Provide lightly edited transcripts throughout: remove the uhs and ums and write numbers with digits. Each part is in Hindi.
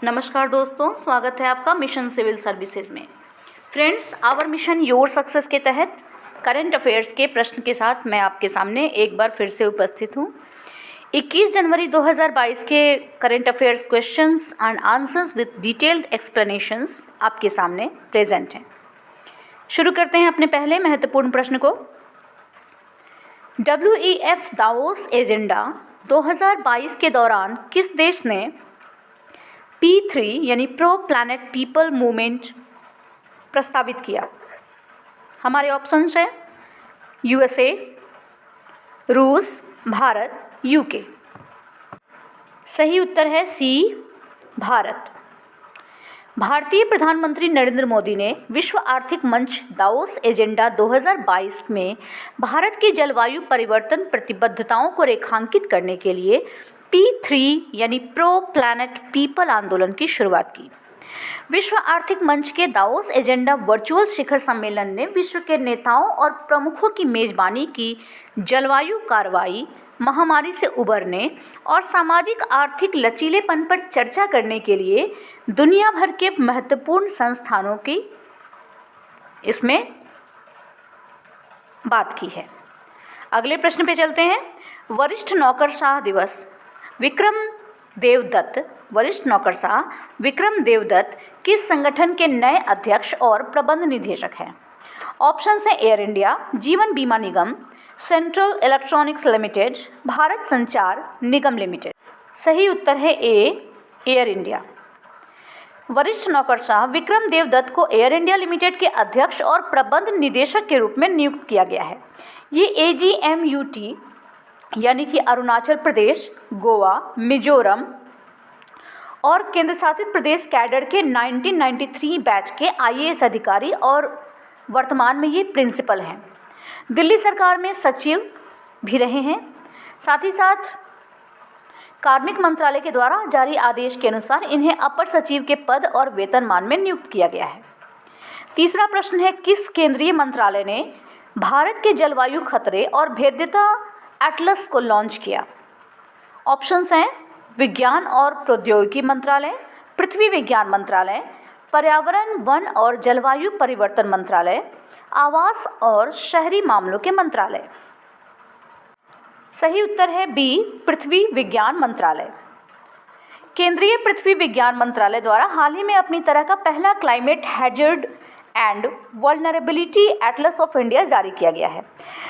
नमस्कार दोस्तों, स्वागत है आपका मिशन सिविल सर्विसेज में। Friends, our mission your success के तहत करंट अफेयर्स के प्रश्न के साथ मैं आपके सामने एक बार फिर से उपस्थित हूँ। 21 जनवरी 2022 के current affairs questions and answers with detailed explanations आपके सामने प्रेजेंट हैं। शुरू करते हैं अपने पहले महत्वपूर्ण प्रश्न को। WEF दावोस एजेंडा 2022 के दौरान किस देश ने P3 यानी प्रो प्लैनेट पीपल मूवमेंट प्रस्तावित किया? हमारे ऑप्शंस हैं USA, रूस, भारत, UK। सही उत्तर है सी, भारत। भारतीय प्रधानमंत्री नरेंद्र मोदी ने विश्व आर्थिक मंच दावोस एजेंडा 2022 में भारत की जलवायु परिवर्तन प्रतिबद्धताओं को रेखांकित करने के लिए P3 यानी प्रो प्लैनेट पीपल आंदोलन की शुरुआत की। विश्व आर्थिक मंच के दावोस एजेंडा वर्चुअल शिखर सम्मेलन ने विश्व के नेताओं और प्रमुखों की मेजबानी की जलवायु कार्रवाई, महामारी से उबरने और सामाजिक आर्थिक लचीलेपन पर चर्चा करने के लिए दुनिया भर के महत्वपूर्ण संस्थानों की इसमें बात की है। अगले प्रश्न पे चलते हैं। वरिष्ठ नौकरशाह दिवस वरिष्ठ नौकरशाह विक्रम देवदत्त किस संगठन के नए अध्यक्ष और प्रबंध निदेशक हैं? ऑप्शंस हैं एयर इंडिया, जीवन बीमा निगम, सेंट्रल इलेक्ट्रॉनिक्स लिमिटेड, भारत संचार निगम लिमिटेड। सही उत्तर है ए, एयर इंडिया। वरिष्ठ नौकरशाह विक्रम देवदत्त को एयर इंडिया लिमिटेड के अध्यक्ष और प्रबंध निदेशक के रूप में नियुक्त किया गया है। ये AGMUT यानी कि अरुणाचल प्रदेश, गोवा, मिजोरम और केंद्र शासित प्रदेश कैडर के 1993 बैच के IAS अधिकारी और वर्तमान में ये प्रिंसिपल हैं। दिल्ली सरकार में सचिव भी रहे हैं। साथ ही साथ कार्मिक मंत्रालय के द्वारा जारी आदेश के अनुसार इन्हें अपर सचिव के पद और वेतनमान में नियुक्त किया गया है। तीसरा प्रश्न है, किस केंद्रीय मंत्रालय ने भारत के जलवायु खतरे और भेद्यता एटलस को लॉन्च किया? ऑप्शंस हैं विज्ञान और प्रौद्योगिकी मंत्रालय, पृथ्वी विज्ञान मंत्रालय, पर्यावरण, वन और जलवायु परिवर्तन मंत्रालय, आवास और शहरी मामलों के मंत्रालय। सही उत्तर है बी, पृथ्वी विज्ञान मंत्रालय। केंद्रीय पृथ्वी विज्ञान मंत्रालय द्वारा हाल ही में अपनी तरह का पहला climate hazard and vulnerability Atlas of India जारी किया गया है।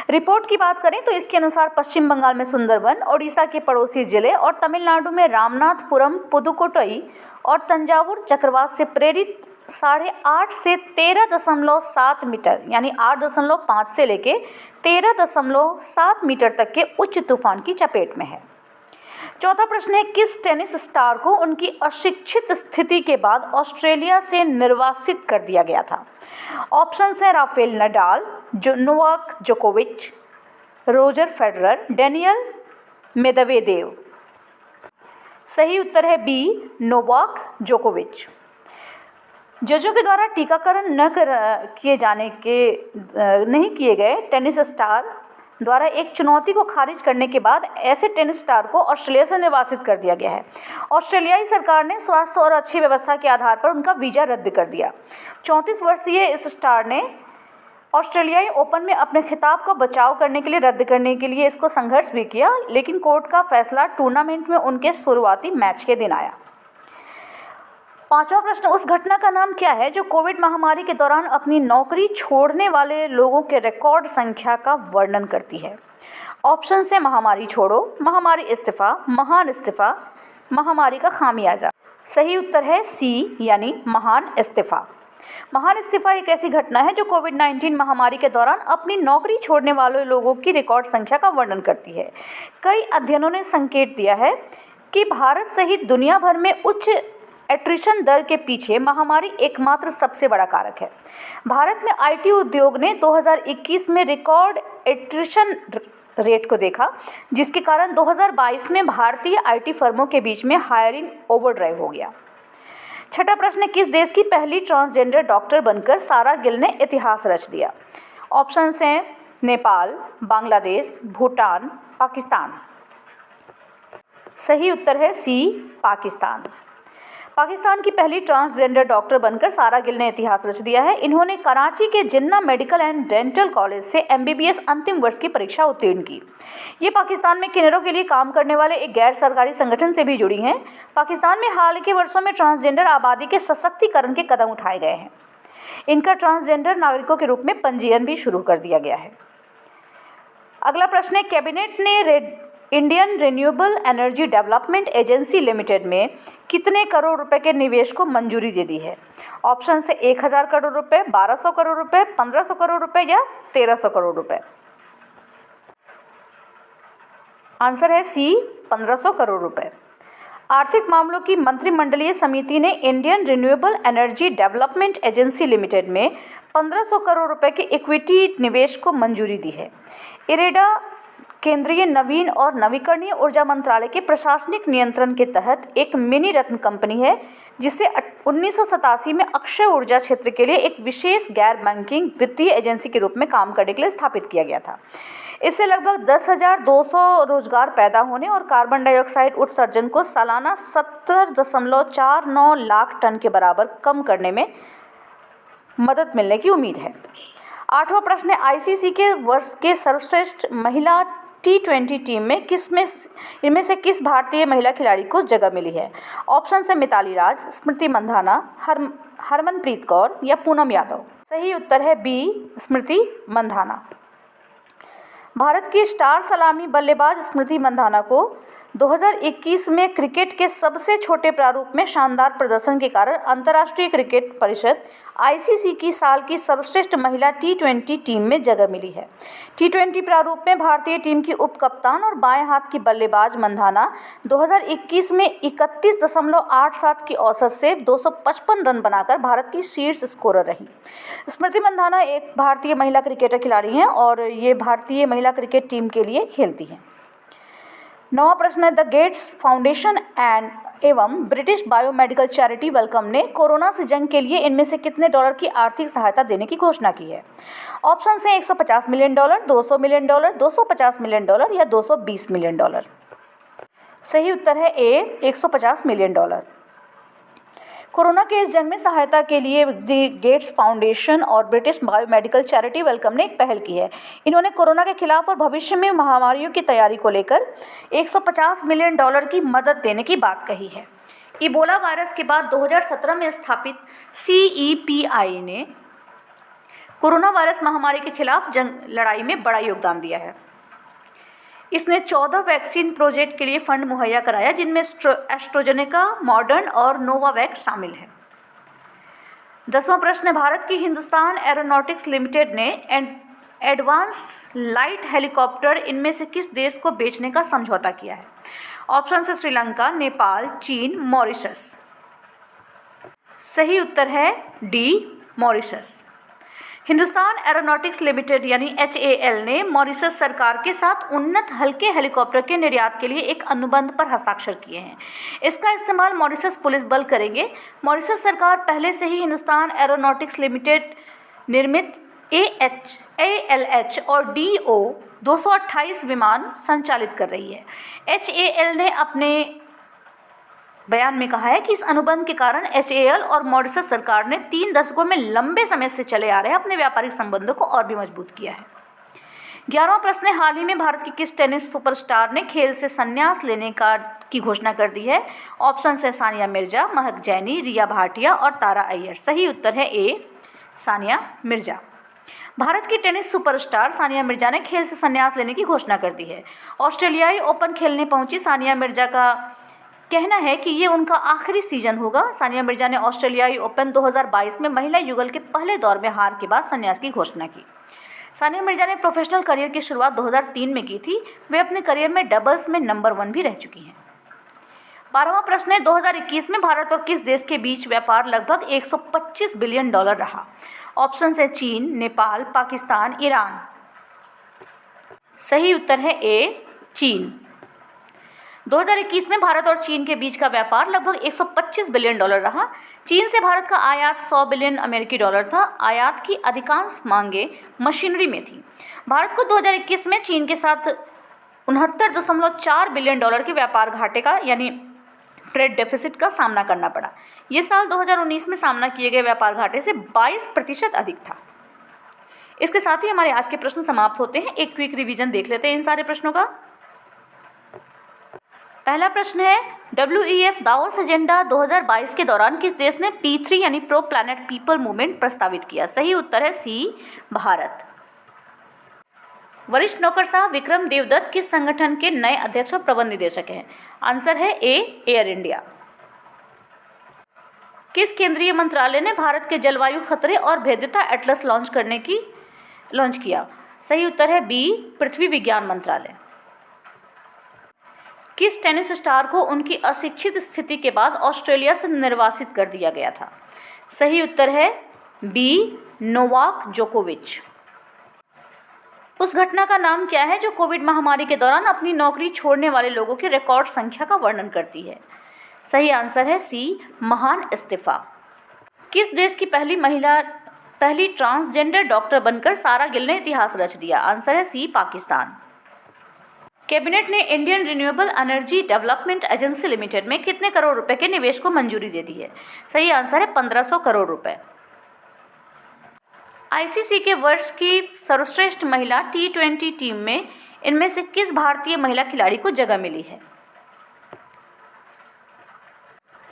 रिपोर्ट की बात करें तो इसके अनुसार पश्चिम बंगाल में सुंदरबन, ओडिशा के पड़ोसी जिले और तमिलनाडु में रामनाथपुरम, पुदुकोट्टई और तंजावुर चक्रवात से प्रेरित 8.5 से 13.7 मीटर यानी 8.5 से लेके 13.7 मीटर तक के उच्च तूफान की चपेट में है। चौथा प्रश्न है, किस टेनिस स्टार को उनकी अशिक्षित स्थिति के बाद ऑस्ट्रेलिया से निर्वासित कर दिया गया था? ऑप्शंस हैं राफेल नडाल, नोवाक जोकोविच, रोजर फेडरर, डेनियल मेदवेदेव। सही उत्तर है बी, नोवाक जोकोविच। जजों के द्वारा टीकाकरण नहीं किए गए टेनिस स्टार द्वारा एक चुनौती को खारिज करने के बाद ऐसे टेनिस स्टार को ऑस्ट्रेलिया से निर्वासित कर दिया गया है। ऑस्ट्रेलियाई सरकार ने स्वास्थ्य और अच्छी व्यवस्था के आधार पर उनका वीज़ा रद्द कर दिया। 34 वर्षीय इस स्टार ने ऑस्ट्रेलियाई ओपन में अपने खिताब का बचाव करने के लिए रद्द करने के लिए इसको संघर्ष भी किया, लेकिन कोर्ट का फैसला टूर्नामेंट में उनके शुरुआती मैच के दिन आया। पांचवा प्रश्न, उस घटना का नाम क्या है जो कोविड महामारी के दौरान अपनी नौकरी छोड़ने वाले लोगों के रिकॉर्ड संख्या का वर्णन करती है? ऑप्शन से महामारी छोड़ो, महामारी इस्तीफा, महान इस्तीफा, महामारी का खामियाजा। सही उत्तर है सी यानी महान इस्तीफा। महान इस्तीफा एक ऐसी घटना है जो कोविड-19 महामारी के दौरान अपनी नौकरी छोड़ने वाले लोगों की रिकॉर्ड संख्या का वर्णन करती है। कई अध्ययनों ने संकेत दिया है कि भारत सहित दुनिया भर में उच्च एट्रिशन दर के पीछे महामारी एकमात्र सबसे बड़ा कारक है। भारत में IT उद्योग ने 2021 में रिकॉर्ड एट्रिशन रेट को देखा, जिसके कारण 2022 में भारतीय IT फर्मों के बीच में हायरिंग ओवरड्राइव हो गया। छठा प्रश्न, किस देश की पहली ट्रांसजेंडर डॉक्टर बनकर सारा गिल ने इतिहास रच दिया? ऑप्शंस हैं नेपाल, बांग्लादेश, भूटान, पाकिस्तान। सही उत्तर है सी, पाकिस्तान। पाकिस्तान की पहली ट्रांसजेंडर डॉक्टर बनकर सारा गिल ने इतिहास रच दिया है। इन्होंने कराची के जिन्ना मेडिकल एंड डेंटल कॉलेज से MBBS अंतिम वर्ष की परीक्षा उत्तीर्ण की। ये पाकिस्तान में किन्नरों के लिए काम करने वाले एक गैर सरकारी संगठन से भी जुड़ी हैं। पाकिस्तान में हाल के वर्षों में ट्रांसजेंडर आबादी के सशक्तिकरण के कदम उठाए गए हैं। इनका ट्रांसजेंडर नागरिकों के रूप में पंजीयन भी शुरू कर दिया गया है। अगला प्रश्न है, कैबिनेट ने Indian renewable energy development agency limited में कितने करोड़ रुपए के निवेश को मंजूरी दे दी है? ऑप्शन से 1000 करोड़ रुपए, 1200 करोड़ रुपए, 1500 करोड़ रुपए या 1300 करोड़ रुपए। आंसर है सी, 1500 करोड़ रुपए। आर्थिक मामलों की मंत्रिमंडलीय समिति ने Indian renewable energy development agency limited में 1500 करोड़ रुपए के इक्विटी निवेश को मंजूरी दी है। इरेडा केंद्रीय नवीन और नवीकरणीय ऊर्जा मंत्रालय के प्रशासनिक नियंत्रण के तहत एक मिनी रत्न कंपनी है, जिसे 1987 में अक्षय ऊर्जा क्षेत्र के लिए एक विशेष गैर बैंकिंग वित्तीय एजेंसी के रूप में काम करने के लिए स्थापित किया गया था। इससे लगभग 10,200 रोजगार पैदा होने और कार्बन डाइऑक्साइड उत्सर्जन को सालाना 70.49 लाख टन के बराबर कम करने में मदद मिलने की उम्मीद है। 8वां प्रश्न है, ICC के वर्ष के सर्वश्रेष्ठ महिला T20 टीम में इनमें से किस भारतीय महिला खिलाड़ी को जगह मिली है? ऑप्शन से मिताली राज, स्मृति मंधाना, हरमनप्रीत कौर या पूनम यादव। सही उत्तर है बी, स्मृति मंधाना। भारत की स्टार सलामी बल्लेबाज स्मृति मंधाना को 2021 में क्रिकेट के सबसे छोटे प्रारूप में शानदार प्रदर्शन के कारण अंतर्राष्ट्रीय क्रिकेट परिषद ICC की साल की सर्वश्रेष्ठ महिला T20 टीम में जगह मिली है। T20 प्रारूप में भारतीय टीम की उप कप्तान और बाएं हाथ की बल्लेबाज मंधाना 2021 में 31.87 की औसत से 255 रन बनाकर भारत की शीर्ष स्कोरर रही। स्मृति मंधाना एक भारतीय महिला क्रिकेटर खिलाड़ी हैं और ये भारतीय महिला क्रिकेट टीम के लिए खेलती हैं। 9वां प्रश्न है, द गेट्स फाउंडेशन एवं ब्रिटिश बायोमेडिकल चैरिटी वेलकम ने कोरोना से जंग के लिए इनमें से कितने डॉलर की आर्थिक सहायता देने की घोषणा की है? ऑप्शन से 150 million dollar, 200 million dollar, 250 million dollar या 220 मिलियन डॉलर। सही उत्तर है ए, 150 मिलियन डॉलर। कोरोना के इस जंग में सहायता के लिए द गेट्स फाउंडेशन और ब्रिटिश बायोमेडिकल चैरिटी वेलकम ने एक पहल की है। इन्होंने कोरोना के खिलाफ और भविष्य में महामारियों की तैयारी को लेकर 150 मिलियन डॉलर की मदद देने की बात कही है। इबोला वायरस के बाद 2017 में स्थापित CEPI ने कोरोना वायरस महामारी के खिलाफ लड़ाई में बड़ा योगदान दिया है। इसने 14 वैक्सीन प्रोजेक्ट के लिए फंड मुहैया कराया, जिनमें एस्ट्राजेनेका, मॉडर्न और नोवावैक्स शामिल है। 10वां प्रश्न है, भारत की हिंदुस्तान एरोनॉटिक्स लिमिटेड ने एडवांस लाइट हेलीकॉप्टर इनमें से किस देश को बेचने का समझौता किया है? ऑप्शन से श्रीलंका, नेपाल, चीन, मॉरिशस। सही उत्तर है D, Mauritius. Hindustan aeronautics limited यानी HAL ने मॉरिशस सरकार के साथ उन्नत हल्के हेलीकॉप्टर के निर्यात के लिए एक अनुबंध पर हस्ताक्षर किए हैं। इसका इस्तेमाल मॉरिशस पुलिस बल करेंगे। मॉरिशस सरकार पहले से ही हिंदुस्तान एरोनॉटिक्स लिमिटेड निर्मित ALH और DO 228 विमान संचालित कर रही है। HAL ने अपने बयान में कहा है कि इस अनुबंध के कारण HAL और मॉरिशस सरकार ने 3 दशकों में लंबे समय से चले आ रहे अपने व्यापारिक संबंधों को और भी मजबूत किया है। 11वां प्रश्न है, हाल ही में भारत की किस टेनिस सुपरस्टार ने खेल से संन्यास लेने की घोषणा कर दी है? ऑप्शन है सानिया मिर्जा, महक जैनी, रिया भाटिया और तारा अय्यर। सही उत्तर है ए, सानिया मिर्जा। भारत की टेनिस सुपरस्टार सानिया मिर्जा ने खेल से संन्यास लेने की घोषणा कर दी है। ऑस्ट्रेलियाई ओपन खेलने पहुंची सानिया मिर्जा का कहना है कि ये उनका आखिरी सीजन होगा। सानिया मिर्जा ने ऑस्ट्रेलियाई ओपन 2022 में महिला युगल के पहले दौर में हार के बाद संन्यास की घोषणा की। सानिया मिर्जा ने प्रोफेशनल करियर की शुरुआत 2003 में की थी। वे अपने करियर में डबल्स में नंबर 1 भी रह चुकी हैं। 12वां प्रश्न है, 2021 में भारत और किस देश के बीच व्यापार लगभग 125 बिलियन डॉलर रहा? ऑप्शन है चीन, नेपाल, पाकिस्तान, ईरान। सही उत्तर है ए, चीन। 2021 में भारत और चीन के बीच का व्यापार लगभग 125 बिलियन डॉलर रहा। चीन से भारत का आयात 100 बिलियन अमेरिकी डॉलर था। आयात की अधिकांश मांगें मशीनरी में थी। भारत को 2021 में चीन के साथ 69.4 बिलियन डॉलर के व्यापार घाटे का यानी ट्रेड डेफिसिट का सामना करना पड़ा। ये साल 2019 में सामना किए गए व्यापार घाटे से 22% अधिक था। इसके साथ ही हमारे आज के प्रश्न समाप्त होते हैं। एक क्विक रिवीजन देख लेते हैं इन सारे प्रश्नों का। पहला प्रश्न है, WEF दावोस एजेंडा 2022 के दौरान किस देश ने P3 यानी प्रो प्लैनेट पीपल मूवमेंट प्रस्तावित किया? सही उत्तर है सी, भारत। वरिष्ठ नौकरशाह विक्रम देवदत्त किस संगठन के नए अध्यक्ष और प्रबंध निदेशक हैं? आंसर है ए, एयर इंडिया। किस केंद्रीय मंत्रालय ने भारत के जलवायु खतरे और भेद्यता एटलस लॉन्च किया? सही उत्तर है बी, पृथ्वी विज्ञान मंत्रालय। किस टेनिस स्टार को उनकी अशिक्षित स्थिति के बाद ऑस्ट्रेलिया से निर्वासित कर दिया गया था? सही उत्तर है बी, नोवाक जोकोविच। उस घटना का नाम क्या है जो कोविड महामारी के दौरान अपनी नौकरी छोड़ने वाले लोगों की रिकॉर्ड संख्या का वर्णन करती है? सही आंसर है सी, महान इस्तीफा। किस देश की पहली ट्रांसजेंडर डॉक्टर बनकर सारा गिल ने इतिहास रच दिया? आंसर है सी, पाकिस्तान। कैबिनेट ने Indian renewable energy development agency limited में कितने करोड़ रुपए के निवेश को मंजूरी दे दी है? सही आंसर है 1500 करोड़ रुपए। आईसीसी के वर्ष की सर्वश्रेष्ठ महिला T20 टीम में इनमें से किस भारतीय महिला खिलाड़ी को जगह मिली है?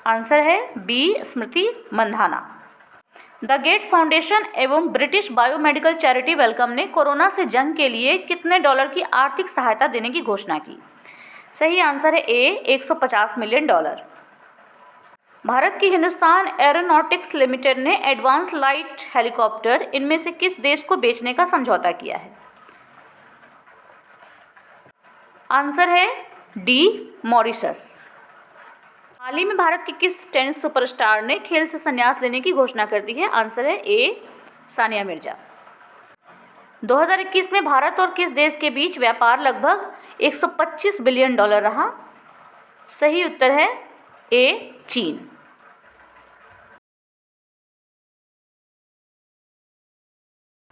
आंसर है B, Smriti Mandhana. The Gates Foundation एवं ब्रिटिश बायोमेडिकल चैरिटी वेलकम ने कोरोना से जंग के लिए कितने डॉलर की आर्थिक सहायता देने की घोषणा की? सही आंसर है ए, 150 मिलियन डॉलर। भारत की हिंदुस्तान एरोनॉटिक्स लिमिटेड ने एडवांस लाइट हेलीकॉप्टर इनमें से किस देश को बेचने का समझौता किया है? आंसर है डी, मॉरिशस। हाल ही में भारत की किस टेनिस सुपरस्टार ने खेल से संन्यास लेने की घोषणा कर दी है? आंसर है ए, सानिया मिर्जा। 2021 में भारत और किस देश के बीच व्यापार लगभग 125 बिलियन डॉलर रहा? सही उत्तर है ए, चीन।